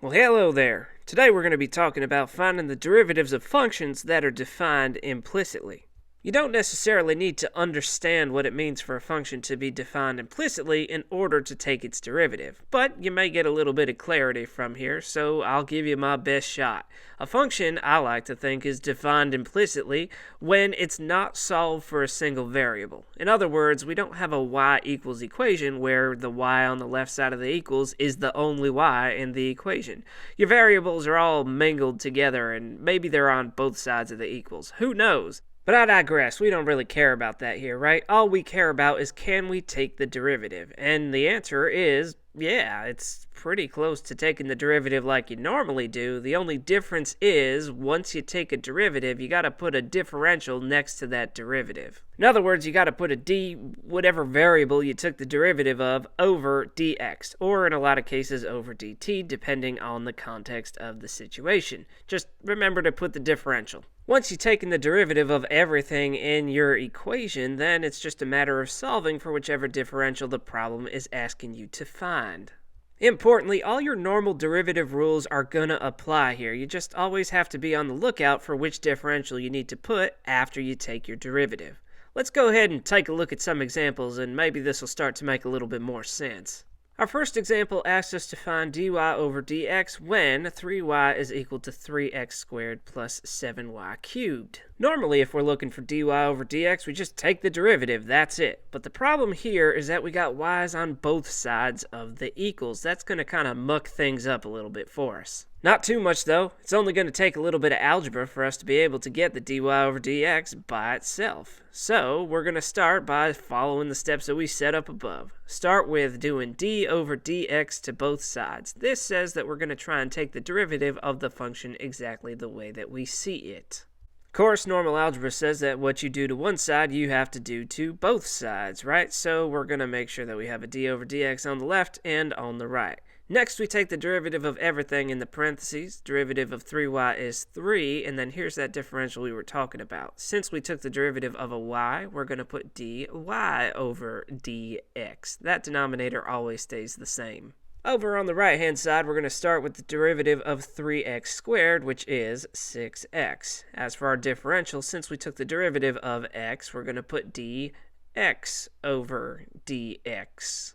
Well, hello there. Today we're going to be talking about finding the derivatives of functions that are defined implicitly. You don't necessarily need to understand what it means for a function to be defined implicitly in order to take its derivative, but you may get a little bit of clarity from here, so I'll give you my best shot. A function, I like to think, is defined implicitly when it's not solved for a single variable. In other words, we don't have a y equals equation where the y on the left side of the equals is the only y in the equation. Your variables are all mingled together, and maybe they're on both sides of the equals. Who knows? But I digress. We don't really care about that here, right? All we care about is, can we take the derivative? And the answer is, yeah, it's pretty close to taking the derivative like you normally do. The only difference is, once you take a derivative, you got to put a differential next to that derivative. In other words, you got to put a d, whatever variable you took the derivative of, over dx, or in a lot of cases over dt, depending on the context of the situation. Just remember to put the differential. Once you've taken the derivative of everything in your equation, then it's just a matter of solving for whichever differential the problem is asking you to find. Importantly, all your normal derivative rules are going to apply here. You just always have to be on the lookout for which differential you need to put after you take your derivative. Let's go ahead and take a look at some examples, and maybe this will start to make a little bit more sense. Our first example asks us to find dy over dx when 3y is equal to 3x squared plus 7y cubed. Normally, if we're looking for dy over dx, we just take the derivative, that's it. But the problem here is that we got y's on both sides of the equals. That's going to kind of muck things up a little bit for us. Not too much, though. It's only going to take a little bit of algebra for us to be able to get the dy over dx by itself. So we're going to start by following the steps that we set up above. Start with doing d over dx to both sides. This says that we're going to try and take the derivative of the function exactly the way that we see it. Of course, normal algebra says that what you do to one side, you have to do to both sides, right? So we're going to make sure that we have a d over dx on the left and on the right. Next, we take the derivative of everything in the parentheses. Derivative of 3y is 3, and then here's that differential we were talking about. Since we took the derivative of a y, we're going to put dy over dx. That denominator always stays the same. Over on the right-hand side, we're going to start with the derivative of 3x squared, which is 6x. As for our differential, since we took the derivative of x, we're going to put dx over dx.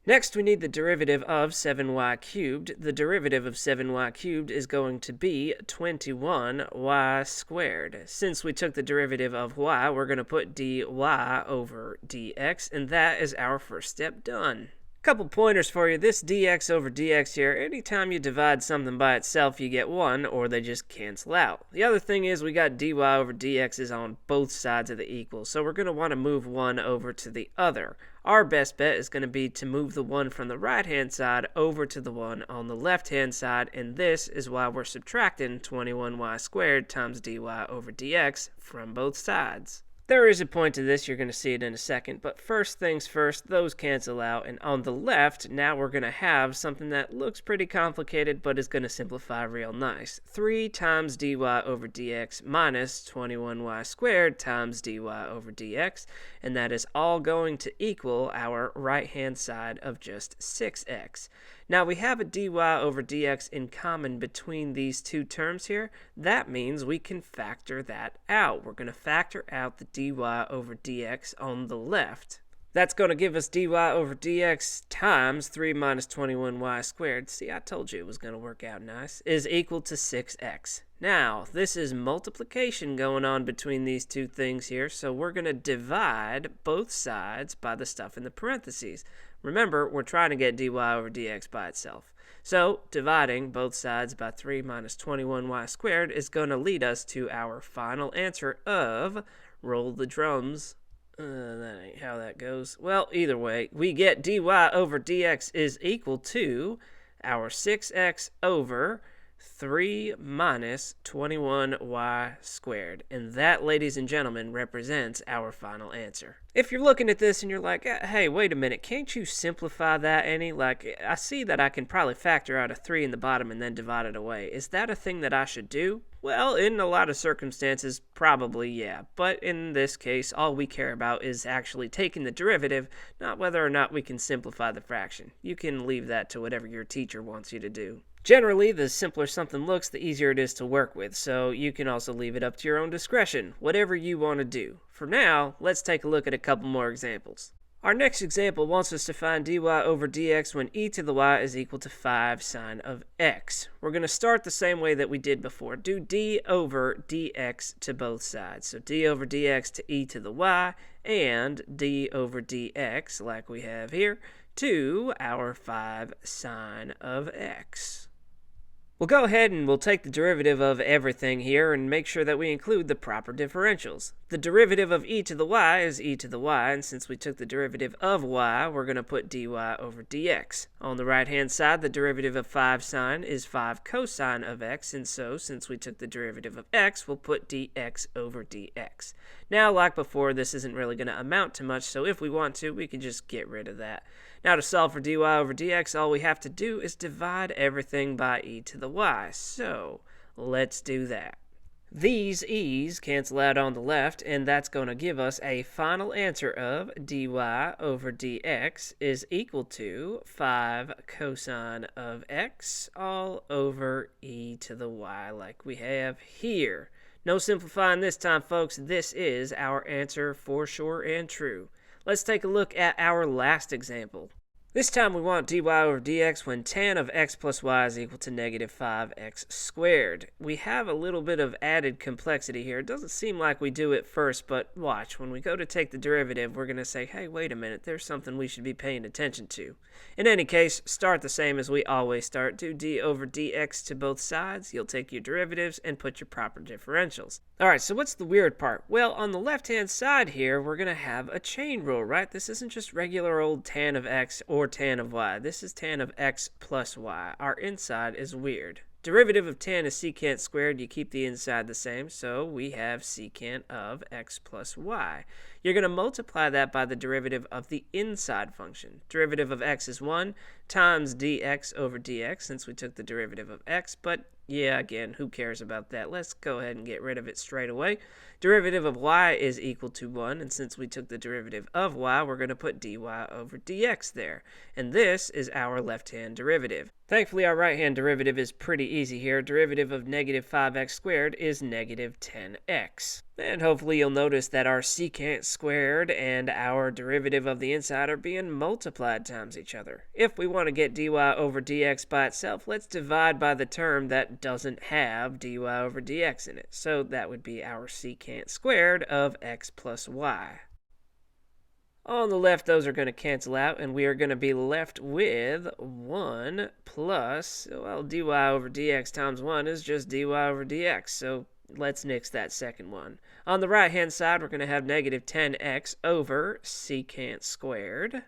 Next, we need the derivative of 7y cubed. The derivative of 7y cubed is going to be 21y squared. Since we took the derivative of y, we're going to put dy over dx, and that is our first step done. Couple pointers for you. This dx over dx here, anytime you divide something by itself, you get 1, or they just cancel out. The other thing is we got dy over dx is on both sides of the equal, so we're going to want to move one over to the other. Our best bet is going to be to move the one from the right-hand side over to the one on the left-hand side, and this is why we're subtracting 21y squared times dy over dx from both sides. There is a point to this, you're going to see it in a second, but first things first, those cancel out, and on the left, now we're going to have something that looks pretty complicated, but is going to simplify real nice. 3 times dy over dx minus 21y squared times dy over dx, and that is all going to equal our right-hand side of just 6x. Now, we have a dy over dx in common between these two terms here. That means we can factor that out. We're going to factor out the dy over dx on the left. That's going to give us dy over dx times 3 minus 21y squared. See, I told you it was going to work out nice. Is equal to 6x. Now, this is multiplication going on between these two things here, so we're going to divide both sides by the stuff in the parentheses. Remember, we're trying to get dy over dx by itself. So, dividing both sides by 3 minus 21y squared is going to lead us to our final answer of, roll the drums, that ain't how that goes. Well, either way, we get dy over dx is equal to our 6x over 3 minus 21y squared. And that, ladies and gentlemen, represents our final answer. If you're looking at this and you're like, hey, wait a minute, can't you simplify that any? Like, I see that I can probably factor out a 3 in the bottom and then divide it away. Is that a thing that I should do? Well, in a lot of circumstances, probably yeah. But in this case, all we care about is actually taking the derivative, not whether or not we can simplify the fraction. You can leave that to whatever your teacher wants you to do. Generally, the simpler something looks, the easier it is to work with, so you can also leave it up to your own discretion, whatever you want to do. For now, let's take a look at a couple more examples. Our next example wants us to find dy over dx when e to the y is equal to 5 sine of x. We're going to start the same way that we did before. Do d over dx to both sides. So d over dx to e to the y, and d over dx, like we have here, to our 5 sine of x. We'll go ahead and we'll take the derivative of everything here and make sure that we include the proper differentials. The derivative of e to the y is e to the y, and since we took the derivative of y, we're going to put dy over dx. On the right-hand side, the derivative of 5 sine is 5 cosine of x, and so, since we took the derivative of x, we'll put dx over dx. Now, like before, this isn't really going to amount to much, so if we want to, we can just get rid of that. Now, to solve for dy over dx, all we have to do is divide everything by e to the y. So, let's do that. These e's cancel out on the left, and that's going to give us a final answer of dy over dx is equal to 5 cosine of x all over e to the y, like we have here. No simplifying this time, folks. This is our answer for sure and true. Let's take a look at our last example. This time we want dy over dx when tan of x plus y is equal to negative 5x squared. We have a little bit of added complexity here. It doesn't seem like we do it first, but watch. When we go to take the derivative, we're going to say, hey, wait a minute, there's something we should be paying attention to. In any case, start the same as we always start. Do d over dx to both sides. You'll take your derivatives and put your proper differentials. Alright, so what's the weird part? Well, on the left-hand side here, we're going to have a chain rule, right? This isn't just regular old tan of x or tan of y. This is tan of x plus y. Our inside is weird. Derivative of tan is secant squared. You keep the inside the same, so we have secant of x plus y. You're going to multiply that by the derivative of the inside function. Derivative of x is 1 times dx over dx, since we took the derivative of x, but yeah, again, who cares about that? Let's go ahead and get rid of it straight away. Derivative of y is equal to 1, and since we took the derivative of y, we're going to put dy over dx there. And this is our left-hand derivative. Thankfully, our right-hand derivative is pretty easy here. Derivative of negative 5x squared is negative 10x. And hopefully you'll notice that our secant squared and our derivative of the inside are being multiplied times each other. If we want to get dy over dx by itself, let's divide by the term that doesn't have dy over dx in it. So that would be our secant squared of x plus y. On the left, those are going to cancel out, and we are going to be left with 1 plus, well, dy over dx times 1 is just dy over dx, so let's nix that second one. On the right-hand side, we're going to have negative 10x over secant squared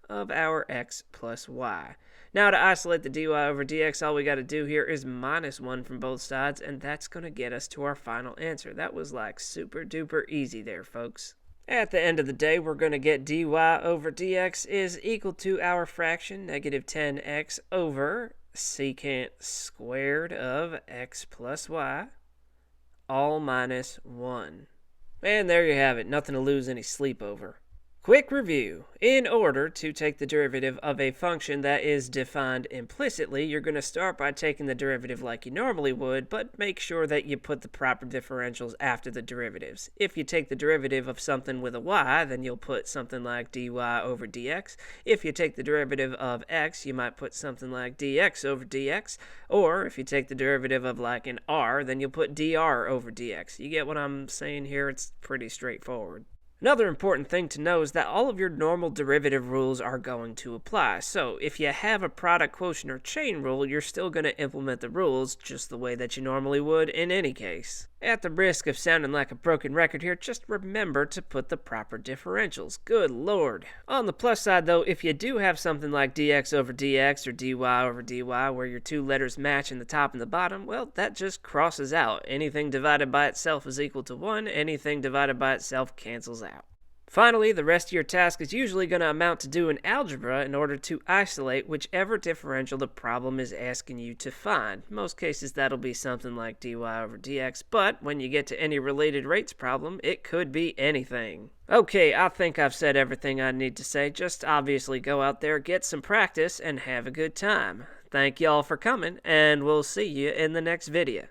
of our x plus y. Now, to isolate the dy over dx, all we got to do here is minus 1 from both sides, and that's going to get us to our final answer. That was like super duper easy there, folks. At the end of the day, we're going to get dy over dx is equal to our fraction, negative 10x over secant squared of x plus y, all minus 1. And there you have it. Nothing to lose any sleep over. Quick review. In order to take the derivative of a function that is defined implicitly, you're going to start by taking the derivative like you normally would, but make sure that you put the proper differentials after the derivatives. If you take the derivative of something with a y, then you'll put something like dy over dx. If you take the derivative of x, you might put something like dx over dx. Or if you take the derivative of like an r, then you'll put dr over dx. You get what I'm saying here? It's pretty straightforward. Another important thing to know is that all of your normal derivative rules are going to apply. So if you have a product quotient or chain rule, you're still going to implement the rules just the way that you normally would in any case. At the risk of sounding like a broken record here, just remember to put the proper differentials. Good lord. On the plus side though, if you do have something like dx over dx or dy over dy where your two letters match in the top and the bottom, well, that just crosses out. Anything divided by itself is equal to 1. Anything divided by itself cancels out. Finally, the rest of your task is usually going to amount to doing algebra in order to isolate whichever differential the problem is asking you to find. In most cases, that'll be something like dy over dx, but when you get to any related rates problem, it could be anything. Okay, I think I've said everything I need to say. Just obviously go out there, get some practice, and have a good time. Thank y'all for coming, and we'll see you in the next video.